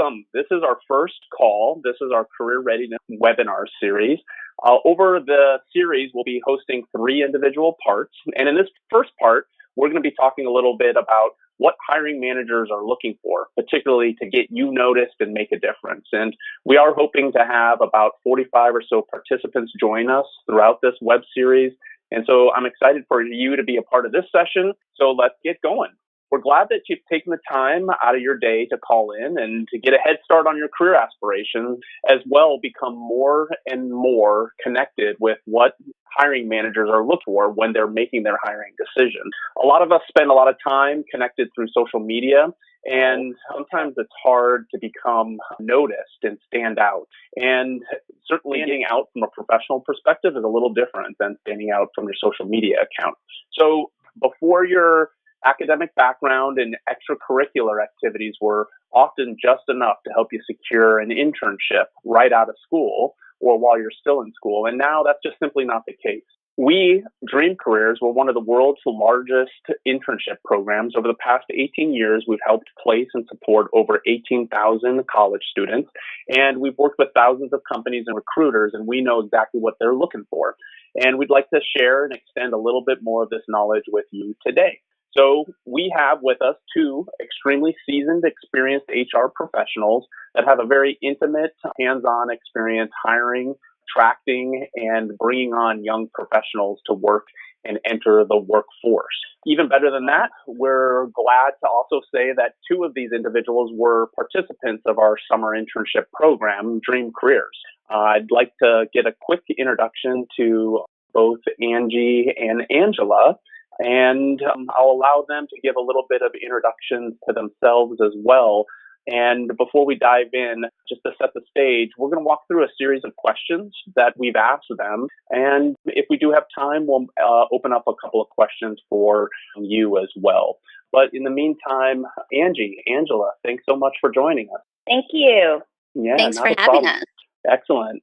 welcome. This is our first call. This is our Career Readiness webinar series. Over the series, we'll be hosting 3 individual parts. And in this first part, we're going to be talking a little bit about what hiring managers are looking for, particularly to get you noticed and make a difference. And we are hoping to have about 45 or so participants join us throughout this web series. And so I'm excited for you to be a part of this session. So let's get going. We're glad that you've taken the time out of your day to call in and to get a head start on your career aspirations, as well become more and more connected with what hiring managers are looking for when they're making their hiring decisions. A lot of us spend a lot of time connected through social media, and sometimes it's hard to become noticed and stand out. And certainly standing out from a professional perspective is a little different than standing out from your social media account. So before your academic background and extracurricular activities were often just enough to help you secure an internship right out of school or while you're still in school. And now that's just simply not the case. We, Dream Careers, were one of the world's largest internship programs. Over the past 18 years, we've helped place and support over 18,000 college students. And we've worked with thousands of companies and recruiters, and we know exactly what they're looking for. And we'd like to share and extend a little bit more of this knowledge with you today. So we have with us 2 extremely seasoned, experienced HR professionals that have a very intimate, hands-on experience hiring, attracting, and bringing on young professionals to work and enter the workforce. Even better than that, we're glad to also say that 2 of these individuals were participants of our summer internship program, Dream Careers. I'd like to get a quick introduction to both Angie and Angela. And I'll allow them to give a little bit of introductions to themselves as well. And before we dive in, just to set the stage, we're going to walk through a series of questions that we've asked them. And if we do have time, we'll open up a couple of questions for you as well. But in the meantime, Angela, thanks so much for joining us. Thank you. Yeah, thanks for having us. Excellent.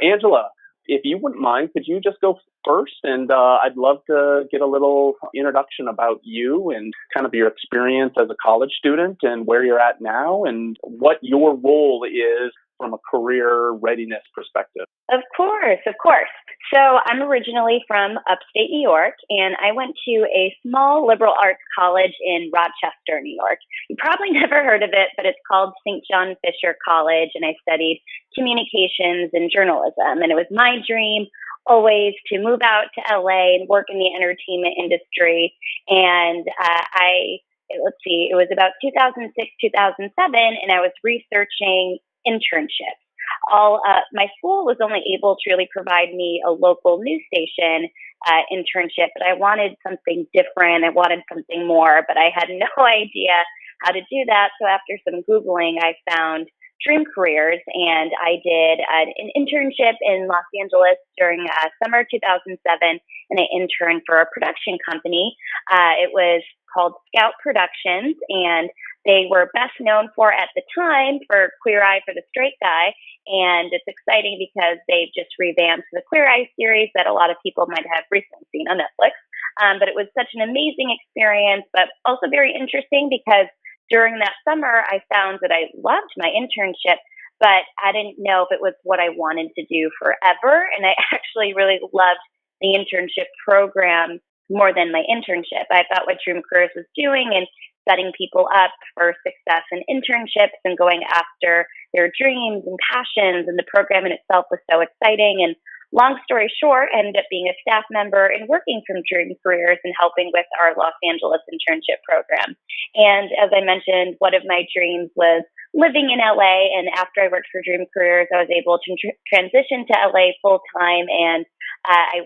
Angela, if you wouldn't mind, could you just go first? And I'd love to get a little introduction about you and kind of your experience as a college student and where you're at now and what your role is from a career readiness perspective. Of course. So I'm originally from upstate New York, and I went to a small liberal arts college in Rochester, New York. You probably never heard of it, but it's called St. John Fisher College, and I studied communications and journalism. And it was my dream always to move out to LA and work in the entertainment industry. And it was about 2006, 2007, and I was researching internships. My school was only able to really provide me a local news station internship, but I wanted something different. I wanted something more, but I had no idea how to do that. So after some Googling, I found Dream Careers, and I did an internship in Los Angeles during summer 2007, and I interned for a production company. It was called Scout Productions, and they were best known for at the time for Queer Eye for the Straight Guy. And it's exciting because they've just revamped the Queer Eye series that a lot of people might have recently seen on Netflix. But it was such an amazing experience, but also very interesting because during that summer, I found that I loved my internship, but I didn't know if it was what I wanted to do forever. And I actually really loved the internship program more than my internship. I thought what Dream Careers was doing and setting people up for success in internships and going after their dreams and passions, and the program in itself was so exciting. And long story short, I ended up being a staff member and working from Dream Careers and helping with our Los Angeles internship program. And as I mentioned, one of my dreams was living in LA. And after I worked for Dream Careers, I was able to transition to LA full time. And I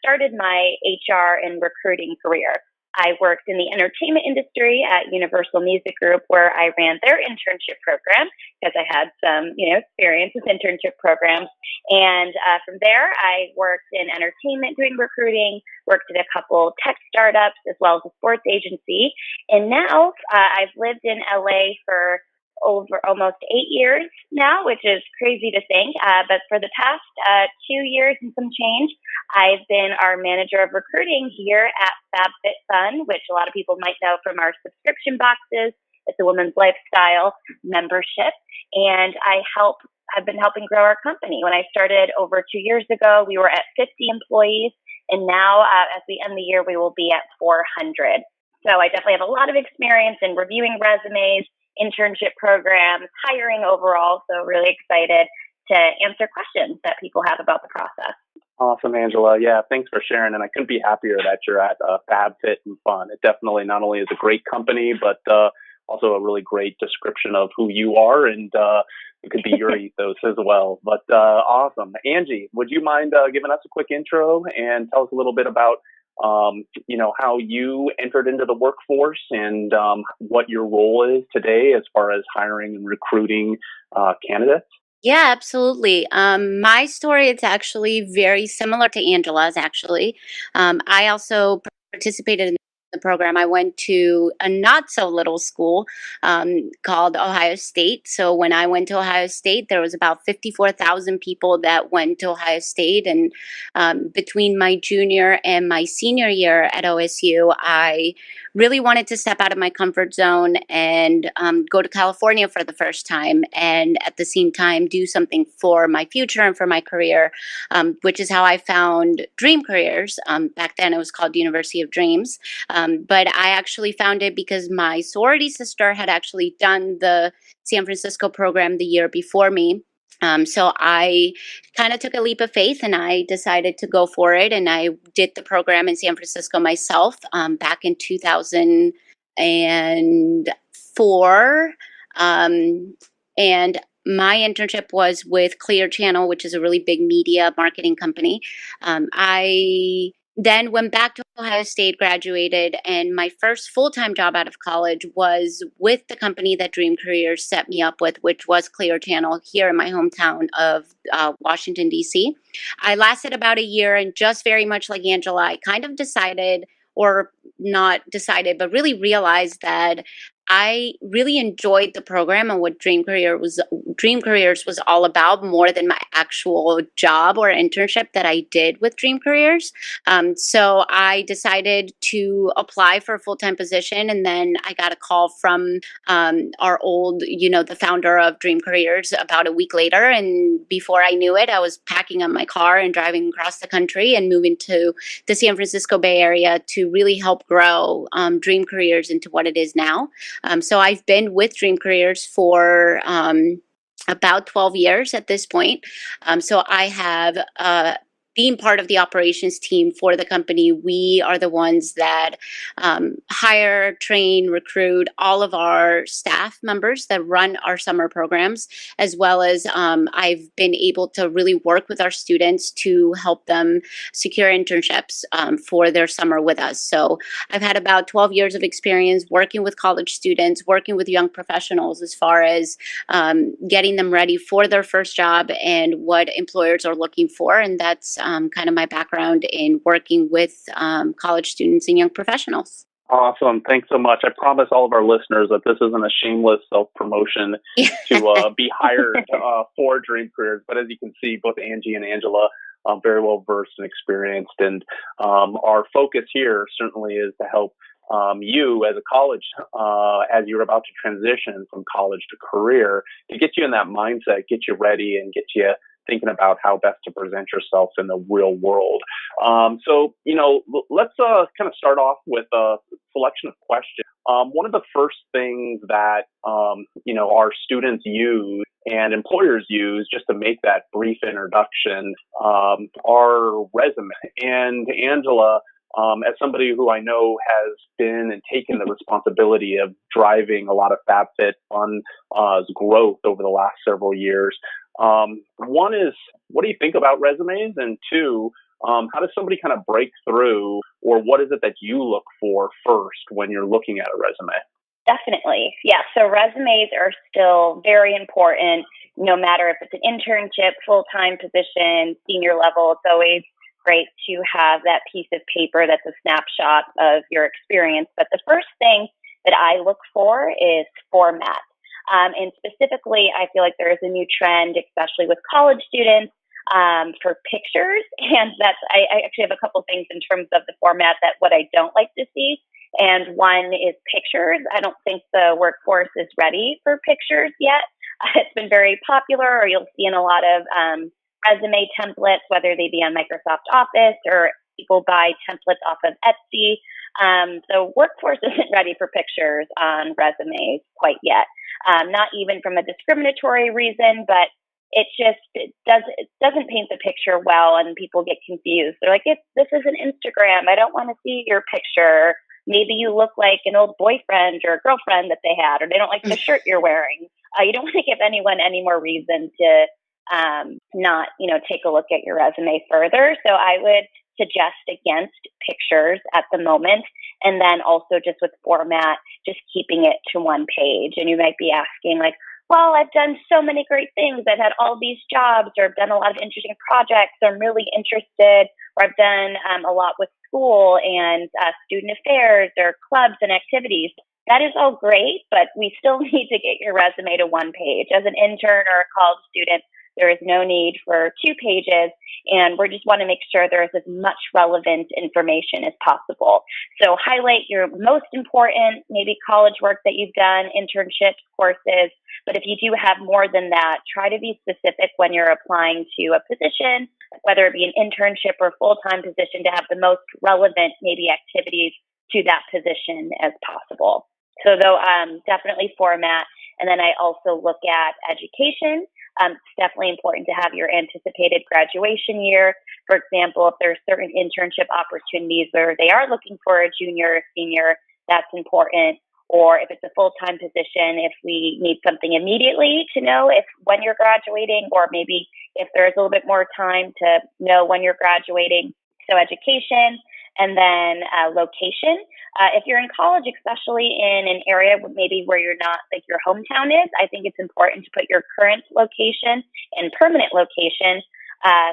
started my HR and recruiting career. I worked in the entertainment industry at Universal Music Group, where I ran their internship program because I had some, experience with internship programs. And from there, I worked in entertainment doing recruiting, worked at a couple tech startups as well as a sports agency. And now I've lived in LA for over almost 8 years now, which is crazy to think. But for the past 2 years and some change, I've been our manager of recruiting here at FabFitFun, which a lot of people might know from our subscription boxes It's a women's lifestyle membership, and I've been helping grow our company. When I started over 2 years ago, we were at 50 employees, and now as we end the year, we will be at 400. So I definitely have a lot of experience in reviewing resumes, internship programs, hiring overall. So really excited to answer questions that people have about the process. Awesome, Angela. Yeah, thanks for sharing. And I couldn't be happier that you're at FabFit and Fun. It definitely not only is a great company, but also a really great description of who you are, and it could be your ethos as well. But awesome. Angie, would you mind giving us a quick intro and tell us a little bit about how you entered into the workforce and what your role is today as far as hiring and recruiting candidates? Yeah, absolutely. My story is actually very similar to Angela's, actually. I also participated in the program. I went to a not so little school called Ohio State. So when I went to Ohio State, there was about 54,000 people that went to Ohio State. And between my junior and my senior year at OSU, I really wanted to step out of my comfort zone and go to California for the first time, and at the same time do something for my future and for my career, which is how I found Dream Careers. Back then it was called University of Dreams, but I actually found it because my sorority sister had actually done the San Francisco program the year before me. So I kind of took a leap of faith and I decided to go for it. And I did the program in San Francisco myself back in 2004. And my internship was with Clear Channel, which is a really big media marketing company. I then went back to Ohio State, graduated, and my first full-time job out of college was with the company that Dream Careers set me up with, which was Clear Channel here in my hometown of Washington, D.C. I lasted about a year, and just very much like Angela, I kind of decided, or not decided, but really realized that I really enjoyed the program and what Dream Careers was all about, more than my actual job or internship that I did with Dream Careers. So I decided to apply for a full-time position, and then I got a call from our old, the founder of Dream Careers about a week later. And before I knew it, I was packing up my car and driving across the country and moving to the San Francisco Bay Area to really help grow Dream Careers into what it is now. So I've been with Dream Careers for about 12 years at this point. So I have being part of the operations team for the company. We are the ones that hire, train, recruit all of our staff members that run our summer programs, as well as I've been able to really work with our students to help them secure internships for their summer with us. So I've had about 12 years of experience working with college students, working with young professionals as far as getting them ready for their first job and what employers are looking for. And that's kind of my background in working with college students and young professionals. Awesome. Thanks so much. I promise all of our listeners that this isn't a shameless self-promotion to be hired for Dream Careers. But as you can see, both Angie and Angela are very well versed and experienced. And our focus here certainly is to help you as a college, as you're about to transition from college to career, to get you in that mindset, get you ready, and get you thinking about how best to present yourself in the real world. So, let's kind of start off with a selection of questions. One of the first things that, our students use and employers use just to make that brief introduction are resume. And Angela, as somebody who I know has been and taken the responsibility of driving a lot of FabFit Fun's growth over the last several years, one is, what do you think about resumes? And two, how does somebody kind of break through, or what is it that you look for first when you're looking at a resume? Definitely. Yeah. So resumes are still very important, no matter if it's an internship, full-time position, senior level. It's always great to have that piece of paper that's a snapshot of your experience. But the first thing that I look for is format. And specifically, I feel like there is a new trend, especially with college students, for pictures. And I actually have a couple things in terms of the format that what I don't like to see and one is pictures. I don't think the workforce is ready for pictures yet. It's been very popular, or you'll see in a lot of resume templates, whether they be on Microsoft Office or people buy templates off of Etsy. So workforce isn't ready for pictures on resumes quite yet. Not even from a discriminatory reason, but it doesn't paint the picture well, and people get confused. They're like, this is an Instagram. I don't want to see your picture. Maybe you look like an old boyfriend or girlfriend that they had, or they don't like the shirt you're wearing. You don't want to give anyone any more reason to not, take a look at your resume further. So I would suggest against pictures at the moment. And then also just with format, just keeping it to one page. And you might be asking like, well, I've done so many great things. I've had all these jobs, or I've done a lot of interesting projects. So I'm really interested, or I've done a lot with school and student affairs or clubs and activities. That is all great, but we still need to get your resume to one page. As an intern or a college student, there is no need for 2 pages, and we just want to make sure there is as much relevant information as possible. So highlight your most important, maybe college work that you've done, internships, courses. But if you do have more than that, try to be specific when you're applying to a position, whether it be an internship or full-time position, to have the most relevant maybe activities to that position as possible. So though definitely format. And then I also look at education. It's definitely important to have your anticipated graduation year. For example, if there are certain internship opportunities where they are looking for a junior or senior, that's important. Or if it's a full-time position, if we need something immediately to know when you're graduating, or maybe if there's a little bit more time to know when you're graduating. So education, and then location. If you're in college, especially in an area maybe where you're not, like your hometown is, I think it's important to put your current location and permanent location.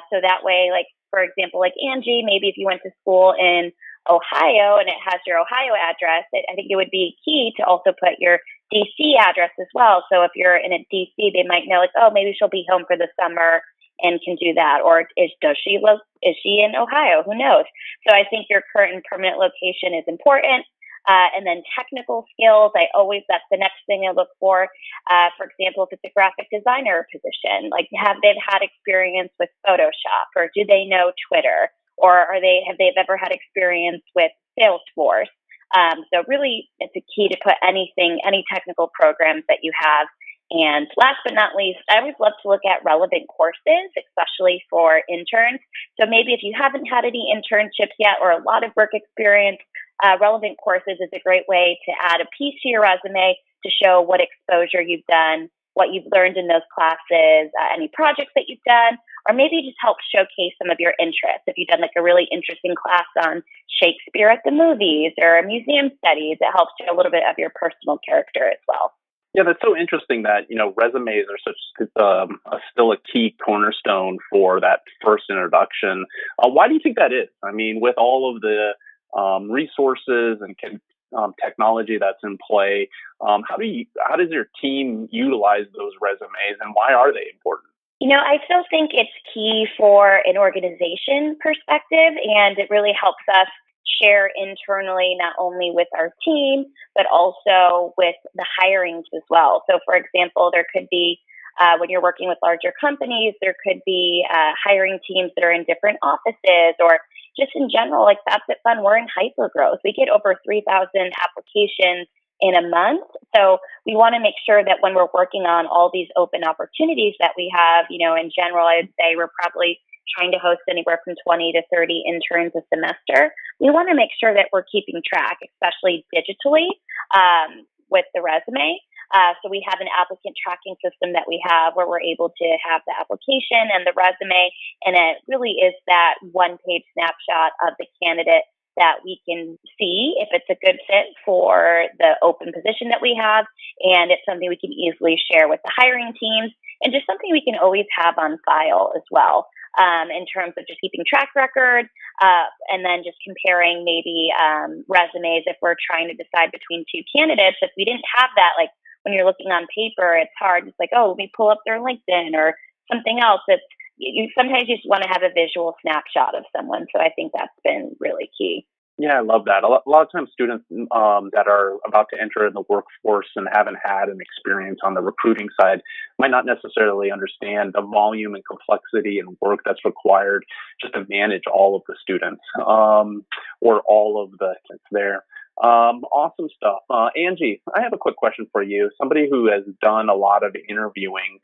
So that way, like, for example, like Angie, maybe if you went to school in Ohio and it has your Ohio address, I think it would be key to also put your DC address as well. So if you're in a DC, they might know like, oh, maybe she'll be home for the summer and can do that. Or is she in Ohio? Who knows? So I think your current and permanent location is important. And then technical skills, that's the next thing I look for. For example, if it's a graphic designer position, like have they had experience with Photoshop, or do they know Twitter, or have they ever had experience with Salesforce? So really, it's a key to put any technical programs that you have. And last but not least, I always love to look at relevant courses, especially for interns. So maybe if you haven't had any internships yet or a lot of work experience, relevant courses is a great way to add a piece to your resume to show what exposure you've done, what you've learned in those classes, any projects that you've done, or maybe just help showcase some of your interests. If you've done like a really interesting class on Shakespeare at the movies or museum studies, it helps show a little bit of your personal character as well. Yeah, that's so interesting that, resumes are still a key cornerstone for that first introduction. Why do you think that is? I mean, with all of the resources and technology that's in play, how does your team utilize those resumes, and why are they important? I still think it's key for an organization perspective, and it really helps us share internally, not only with our team, but also with the hirings as well. So for example, there could be, when you're working with larger companies, there could be hiring teams that are in different offices, or just in general, like FabFitFun, we're in hypergrowth. We get over 3,000 applications in a month. So we want to make sure that when we're working on all these open opportunities that we have, in general, I'd say we're probably trying to host anywhere from 20 to 30 interns a semester. We want to make sure that we're keeping track, especially digitally, with the resume. So we have an applicant tracking system that we have where we're able to have the application and the resume, and it really is that one-page snapshot of the candidate that we can see if it's a good fit for the open position that we have, and it's something we can easily share with the hiring teams, and just something we can always have on file as well. In terms of just keeping track records, and then just comparing maybe resumes if we're trying to decide between 2 candidates. If we didn't have that, like when you're looking on paper, it's hard. It's like, oh, let me pull up their LinkedIn or something else. Sometimes you just want to have a visual snapshot of someone. So I think that's been really key. Yeah, I love that. A lot of times students that are about to enter in the workforce and haven't had an experience on the recruiting side might not necessarily understand the volume and complexity and work that's required just to manage all of the students or all of the kids there. Awesome stuff. Angie, I have a quick question for you. Somebody who has done a lot of interviewing,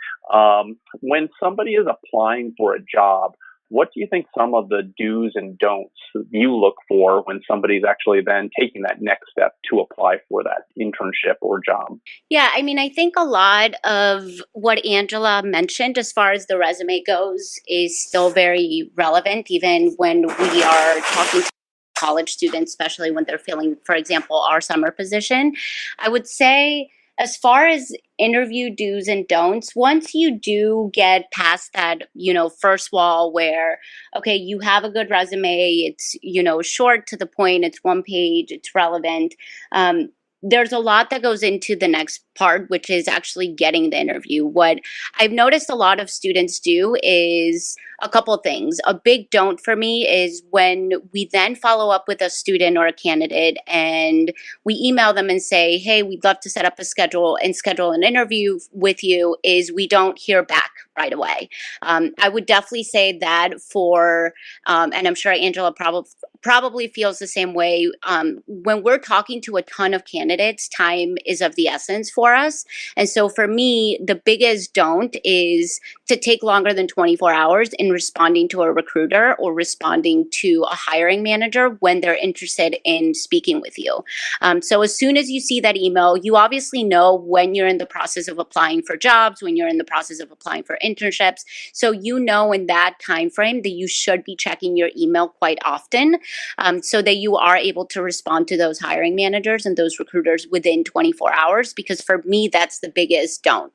when somebody is applying for a job, what do you think some of the do's and don'ts you look for when somebody's actually then taking that next step to apply for that internship or job? Yeah, I mean, I think a lot of what Angela mentioned as far as the resume goes is still very relevant, even when we are talking to college students, especially when they're filling, for example, our summer position. I would say, as far as interview do's and don'ts, once you do get past that, first wall where, okay, you have a good resume, it's, short to the point, it's one page, it's relevant. There's a lot that goes into the next part, which is actually getting the interview. What I've noticed a lot of students do is a couple of things. A big don't for me is when we then follow up with a student or a candidate and we email them and say, hey, we'd love to set up a schedule and schedule an interview with you, is we don't hear back right away. I would definitely say that and I'm sure Angela probably feels the same way. When we're talking to a ton of candidates, time is of the essence for us. And so for me, the biggest don't is to take longer than 24 hours in responding to a recruiter or responding to a hiring manager when they're interested in speaking with you. So as soon as you see that email, you obviously know when you're in the process of applying for jobs, when you're in the process of applying for internships. So you know in that time frame that you should be checking your email quite often, so that you are able to respond to those hiring managers and those recruiters within 24 hours. Because for me, that's the biggest don't.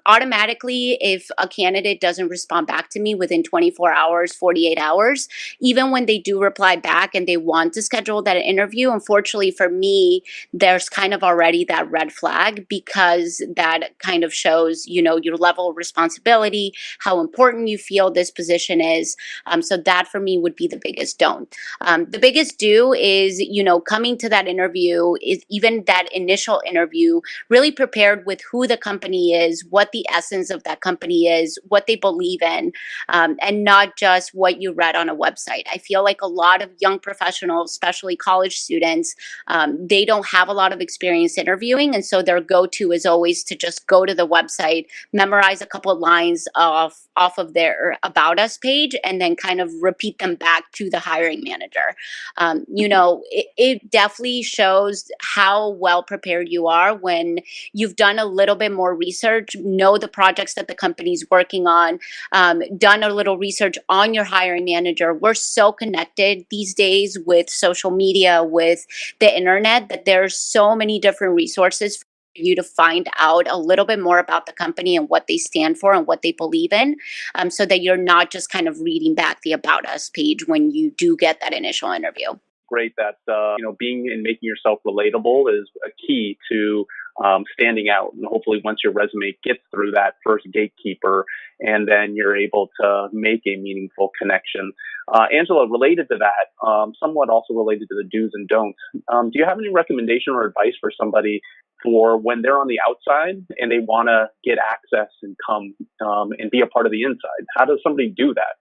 Automatically, if a candidate doesn't respond back to me within 24 hours, 48 hours, even when they do reply back and they want to schedule that interview, unfortunately for me, there's kind of already that red flag, because that kind of shows, your level of responsibility, how important you feel this position is. So that for me would be the biggest don't. The biggest do is, coming to that interview, is even that initial interview, really prepared with who the company is, what the essence of that company is, what they believe in, and not just what you read on a website. I feel like a lot of young professionals, especially college students, they don't have a lot of experience interviewing. And so their go-to is always to just go to the website, memorize a couple of lines off of their About Us page, and then kind of repeat them back to the hiring manager. It definitely shows how well prepared you are when you've done a little bit more research, know the projects that the company's working on, done a little research on your hiring manager. We're so connected these days with social media, with the internet, that there's so many different resources for you to find out a little bit more about the company and what they stand for and what they believe in, so that you're not just kind of reading back the About Us page when you do get that initial interview. Great that being and making yourself relatable is a key to standing out. And hopefully, once your resume gets through that first gatekeeper, and then you're able to make a meaningful connection. Angela, related to that, somewhat also related to the do's and don'ts, do you have any recommendation or advice for somebody for when they're on the outside and they want to get access and come and be a part of the inside? How does somebody do that?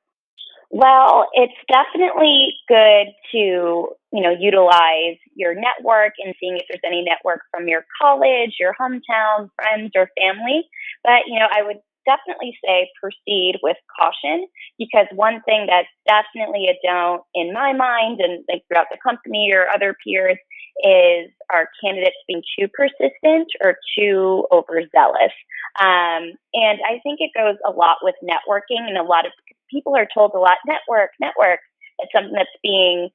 Well, it's definitely good to, utilize your network and seeing if there's any network from your college, your hometown, friends, or family. But, I would definitely say proceed with caution, because one thing that's definitely a don't in my mind and like throughout the company or other peers is our candidates being too persistent or too overzealous. And I think it goes a lot with networking, and a lot of people are told a lot, network, network. It's something that's being,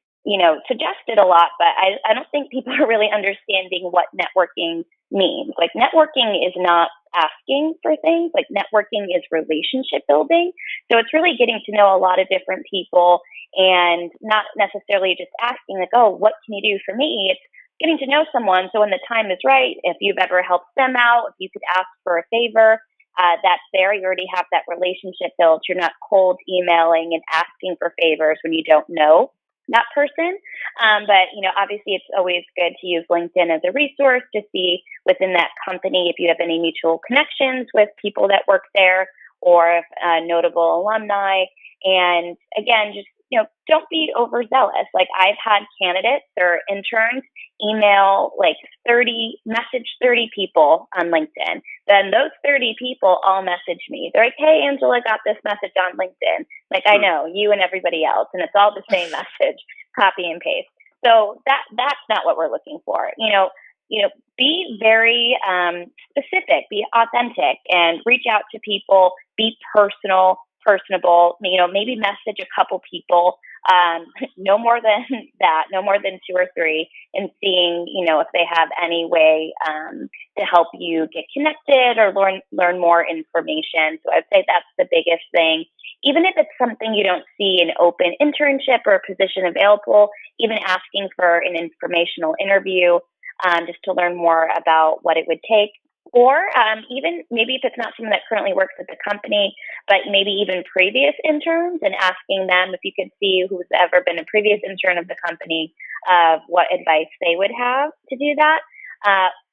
suggested a lot, but I don't think people are really understanding what networking means. Like, networking is not asking for things. Like, networking is relationship building. So it's really getting to know a lot of different people and not necessarily just asking like, oh, what can you do for me? It's getting to know someone. So when the time is right, if you've ever helped them out, if you could ask for a favor, that's there. You already have that relationship built. You're not cold emailing and asking for favors when you don't know that person. But, obviously it's always good to use LinkedIn as a resource to see within that company if you have any mutual connections with people that work there or notable alumni. And again, just, don't be overzealous. Like I've had candidates or interns message 30 people on LinkedIn. Then those 30 people all message me. They're like, hey, Angela got this message on LinkedIn. Like, I know you and everybody else, and it's all the same message, copy and paste. So that's not what we're looking for. Be very specific, be authentic, and reach out to people, be personable, maybe message a couple people, no more than that, no more than 2 or 3, and seeing, if they have any way to help you get connected or learn more information. So I'd say that's the biggest thing. Even if it's something you don't see an open internship or a position available, even asking for an informational interview, just to learn more about what it would take. Or even maybe if it's not someone that currently works at the company, but maybe even previous interns, and asking them if you could see who's ever been a previous intern of the company, what advice they would have to do that.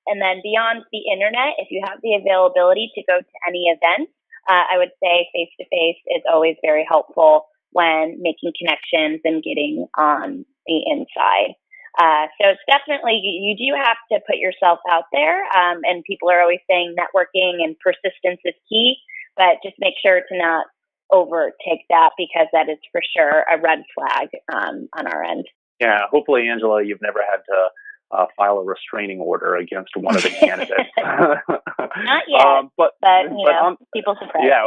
And then beyond the internet, if you have the availability to go to any event, I would say face-to-face is always very helpful when making connections and getting on the inside. So it's definitely, you do have to put yourself out there, and people are always saying networking and persistence is key, but just make sure to not overtake that, because that is for sure a red flag on our end. Yeah, hopefully, Angela, you've never had to file a restraining order against one of the candidates. Not yet, but people surprise. Yeah.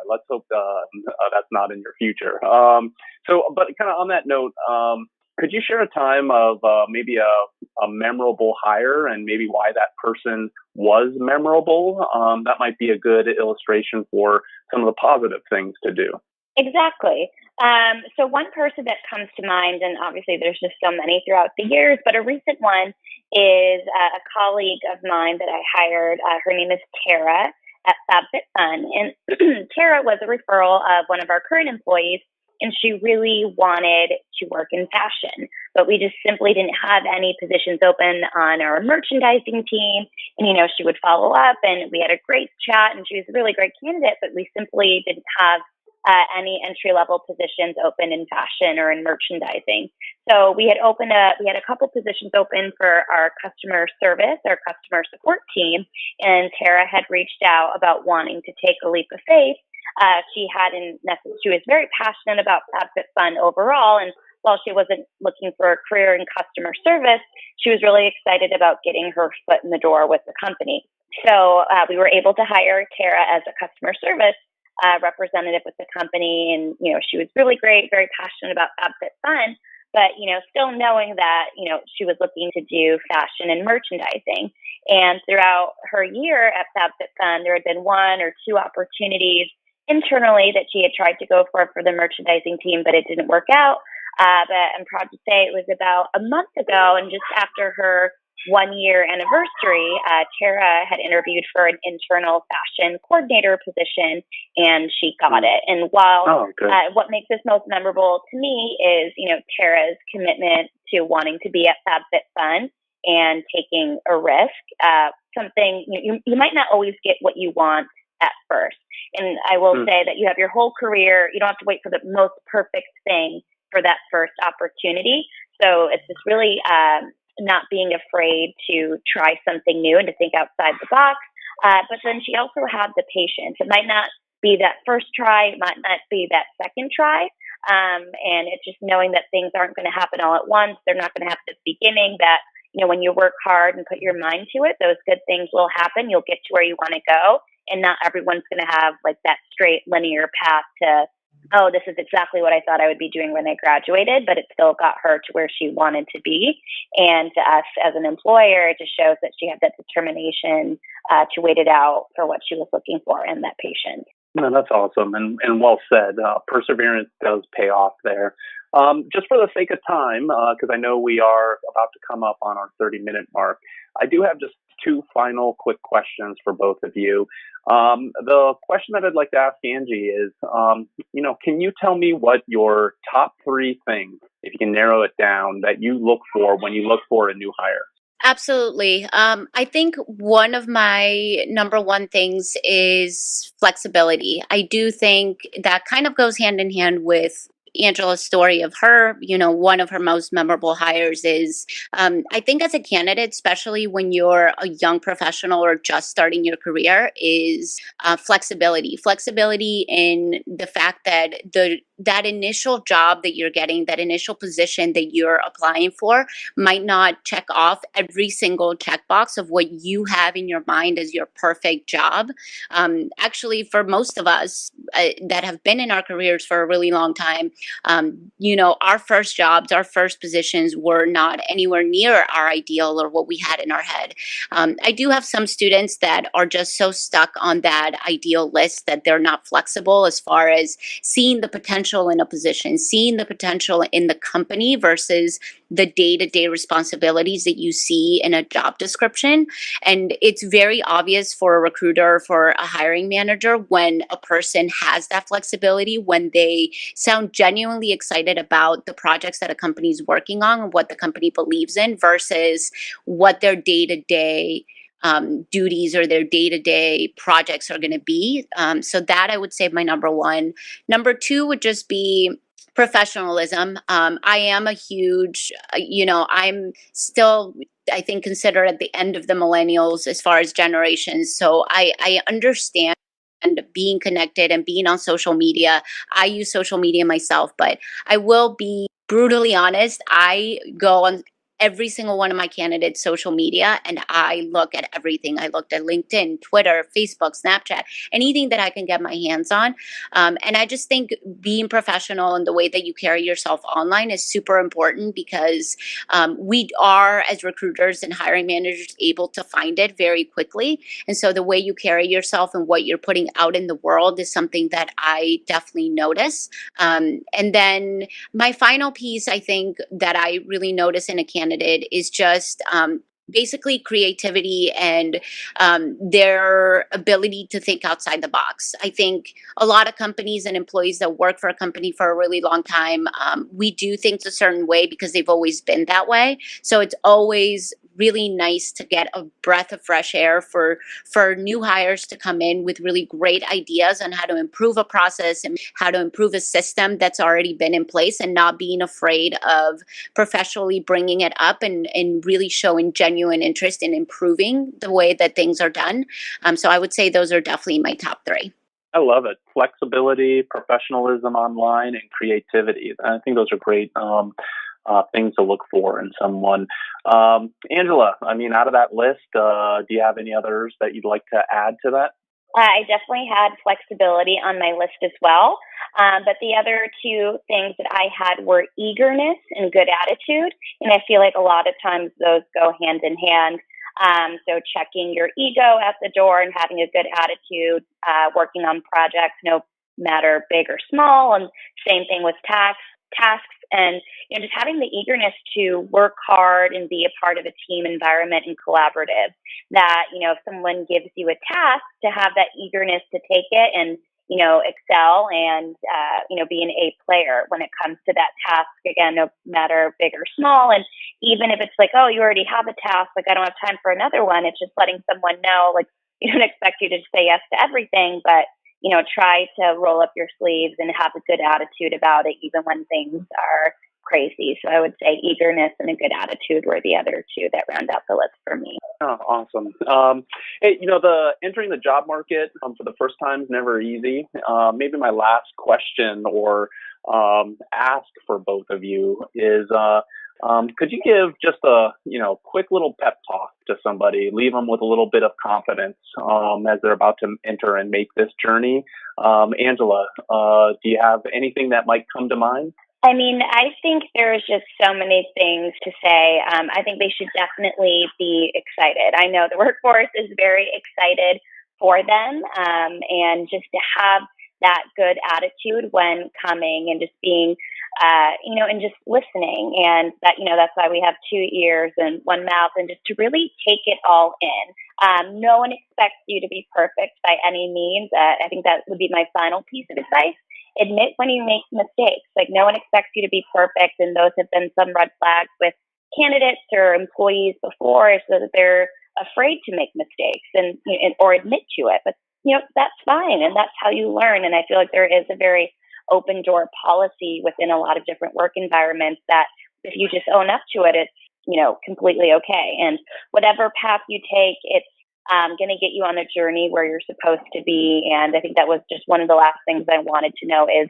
Let's hope that's not in your future. But kind of on that note, could you share a time of maybe a memorable hire and maybe why that person was memorable? That might be a good illustration for some of the positive things to do. Exactly. So one person that comes to mind, and obviously there's just so many throughout the years, but a recent one is a colleague of mine that I hired. Her name is Tara at FabFitFun. And Tara was a referral of one of our current employees, and she really wanted to work in fashion, but we just simply didn't have any positions open on our merchandising team. And, she would follow up, and we had a great chat, and she was a really great candidate, but we simply didn't have any entry-level positions open in fashion or in merchandising. So we had a couple positions open for our customer service, our customer support team, and Tara had reached out about wanting to take a leap of faith. She was very passionate about FabFitFun overall, and while she wasn't looking for a career in customer service, she was really excited about getting her foot in the door with the company. So we were able to hire Tara as a customer service representative with the company, and she was really great, very passionate about FabFitFun, but still knowing that she was looking to do fashion and merchandising. And throughout her year at FabFitFun, there had been 1 or 2 opportunities internally that she had tried to go for the merchandising team, but it didn't work out. But I'm proud to say it was about a month ago, and just after her 1-year anniversary, Tara had interviewed for an internal fashion coordinator position, and she got it. And while what makes this most memorable to me is, Tara's commitment to wanting to be at FabFitFun and taking a risk, something you might not always get what you want at first. And I will say that you have your whole career. You don't have to wait for the most perfect thing for that first opportunity. So it's just really not being afraid to try something new and to think outside the box. But then she also had the patience. It might not be that first try. It might not be that second try. And it's just knowing that things aren't going to happen all at once. They're not going to happen at the beginning, that when you work hard and put your mind to it, those good things will happen. You'll get to where you want to go. And not everyone's going to have like that straight linear path to, oh, this is exactly what I thought I would be doing when I graduated, but it still got her to where she wanted to be. And to us as an employer, it just shows that she had that determination to wait it out for what she was looking for, and that patience. No, that's awesome, and well said. Perseverance does pay off there. Just for the sake of time, because I know we are about to come up on our 30-minute mark, I do have just 2 final quick questions for both of you. The question that I'd like to ask Angie is, can you tell me what your top 3 things, if you can narrow it down that you look for when you look for a new hire? Absolutely. I think one of my number one things is flexibility. I do think that kind of goes hand in hand with Angela's story of her, one of her most memorable hires is, I think as a candidate, especially when you're a young professional or just starting your career, is flexibility. Flexibility in the fact that that initial job that you're getting, that initial position that you're applying for, might not check off every single checkbox of what you have in your mind as your perfect job. Actually, for most of us that have been in our careers for a really long time, our first jobs, our first positions were not anywhere near our ideal or what we had in our head. I do have some students that are just so stuck on that ideal list that they're not flexible as far as seeing the potential in a position, seeing the potential in the company versus the day-to-day responsibilities that you see in a job description. And it's very obvious for a recruiter, for a hiring manager, when a person has that flexibility, when they sound genuinely excited about the projects that a company is working on and what the company believes in versus what their day-to-day duties or their day-to-day projects are going to be. So that I would say my number one. Number two would just be professionalism. I am a huge, I'm still, I think, considered at the end of the millennials as far as generations. So I understand being connected and being on social media. I use social media myself, but I will be brutally honest. I go on every single one of my candidates' social media and I look at everything. I looked at LinkedIn, Twitter, Facebook, Snapchat, anything that I can get my hands on. And I just think being professional in the way that you carry yourself online is super important because we are, as recruiters and hiring managers, able to find it very quickly. And so the way you carry yourself and what you're putting out in the world is something that I definitely notice. And then my final piece, I think, that I really notice in a candidate is just basically creativity and their ability to think outside the box. I think a lot of companies and employees that work for a company for a really long time, we do things a certain way because they've always been that way. So it's always really nice to get a breath of fresh air for new hires to come in with really great ideas on how to improve a process and how to improve a system that's already been in place, and not being afraid of professionally bringing it up and really showing genuine interest in improving the way that things are done. So I would say those are definitely my top three. I love it. Flexibility, professionalism online, and creativity. I think those are great things to look for in someone. Angela, I mean, out of that list, do you have any others that you'd like to add to that? I definitely had flexibility on my list as well. But the other two things that I had were eagerness and good attitude. And I feel like a lot of times those go hand in hand. So checking your ego at the door and having a good attitude, working on projects, no matter big or small. And same thing with tasks. And just having the eagerness to work hard and be a part of a team environment and collaborative. That if someone gives you a task, to have that eagerness to take it and excel and be an A player when it comes to that task. Again, no matter big or small. And even if it's like, oh, you already have a task, like I don't have time for another one. It's just letting someone know, like, we don't expect you to say yes to everything, but try to roll up your sleeves and have a good attitude about it, even when things are crazy. So I would say eagerness and a good attitude were the other two that round out the list for me. Oh, awesome. Hey, the entering the job market for the first time is never easy. Maybe my last question or ask for both of you is, could you give just a quick little pep talk to somebody, leave them with a little bit of confidence as they're about to enter and make this journey? Angela, do you have anything that might come to mind? I mean, I think there's just so many things to say. I think they should definitely be excited. I know the workforce is very excited for them, and just to have that good attitude when coming and just being, and just listening. And that's why we have 2 ears and 1 mouth, and just to really take it all in. No one expects you to be perfect by any means. I think that would be my final piece of advice. admit when you make mistakes. Like, no one expects you to be perfect. And those have been some red flags with candidates or employees before, so that they're afraid to make mistakes and or admit to it. But, that's fine. And that's how you learn. And I feel like there is a very open door policy within a lot of different work environments that if you just own up to it, it's, completely okay. And whatever path you take, it's going to get you on the journey where you're supposed to be. And I think that was just one of the last things I wanted to know is,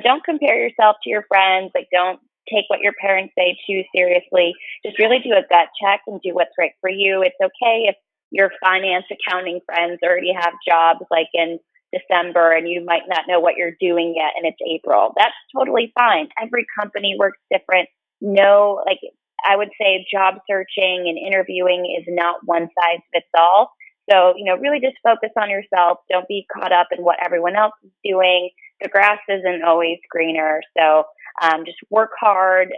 don't compare yourself to your friends. Like, don't take what your parents say too seriously. Just really do a gut check and do what's right for you. It's okay if your finance, accounting friends already have jobs like in December and you might not know what you're doing yet and it's April. That's totally fine. Every company works different. I would say job searching and interviewing is not one size fits all. So, really just focus on yourself. Don't be caught up in what everyone else is doing. The grass isn't always greener. So just work hard,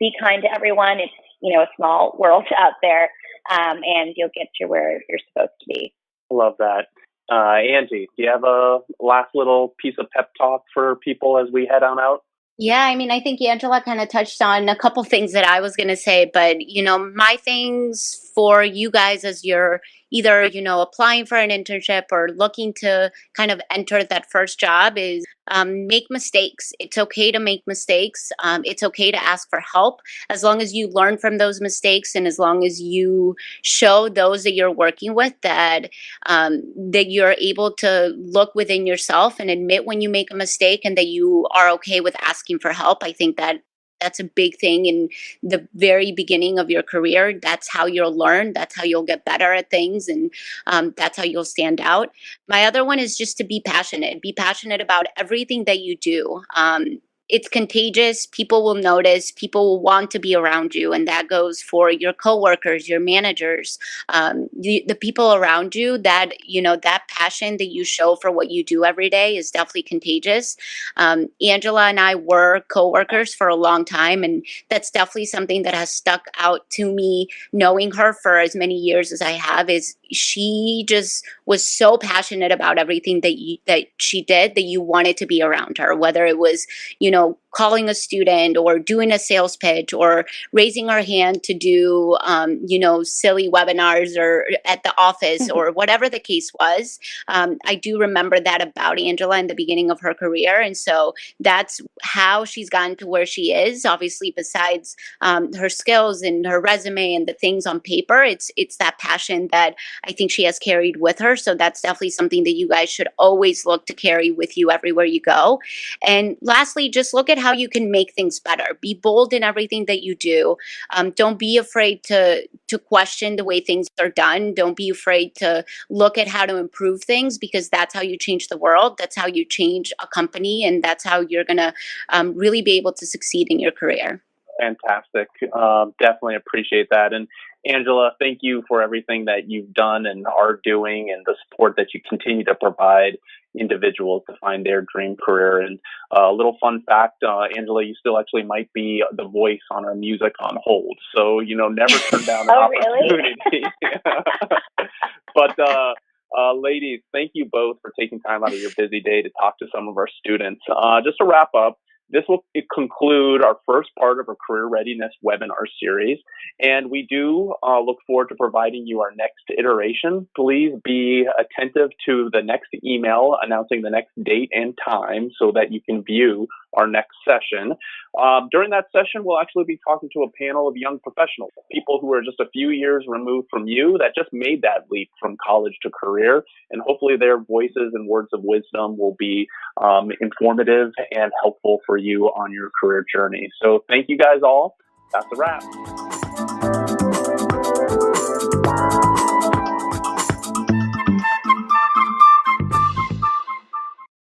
be kind to everyone. It's, a small world out there, and you'll get to where you're supposed to be. Love that. Angie, do you have a last little piece of pep talk for people as we head on out? Yeah, I think Angela kind of touched on a couple things that I was going to say, but, my things for you guys as you're either, applying for an internship or looking to kind of enter that first job is make mistakes. It's okay to make mistakes. It's okay to ask for help as long as you learn from those mistakes and as long as you show those that you're working with that that you're able to look within yourself and admit when you make a mistake and that you are okay with asking for help. I think that that's a big thing in the very beginning of your career. That's how you'll learn. That's how you'll get better at things. And that's how you'll stand out. My other one is just to be passionate. Be passionate about everything that you do. It's contagious. People will notice. People will want to be around you. And that goes for your coworkers, your managers, the people around you that, that passion that you show for what you do every day is definitely contagious. Angela and I were coworkers for a long time. And that's definitely something that has stuck out to me knowing her for as many years as I have is she just was so passionate about everything that she did that you wanted to be around her, whether it was, calling a student or doing a sales pitch or raising her hand to do, silly webinars or at the office or whatever the case was. I do remember that about Angela in the beginning of her career. And so that's how she's gotten to where she is. Obviously, besides her skills and her resume and the things on paper, it's that passion that I think she has carried with her. So that's definitely something that you guys should always look to carry with you everywhere you go. And lastly, just look at how you can make things better. Be bold in everything that you do. Don't be afraid to question the way things are done. Don't be afraid to look at how to improve things because that's how you change the world. That's how you change a company. And that's how you're going to really be able to succeed in your career. Fantastic. Definitely appreciate that. And Angela, thank you for everything that you've done and are doing and the support that you continue to provide individuals to find their dream career. And a little fun fact, Angela, you still actually might be the voice on our Music on Hold. So, never turn down an opportunity. Really? But ladies, thank you both for taking time out of your busy day to talk to some of our students. Just to wrap up, this will conclude our first part of our Career Readiness webinar series, and we do look forward to providing you our next iteration. Please be attentive to the next email announcing the next date and time so that you can view our next session. During that session, we'll actually be talking to a panel of young professionals, people who are just a few years removed from you that just made that leap from college to career, and hopefully their voices and words of wisdom will be informative and helpful for you on your career journey. So thank you guys all. That's a wrap.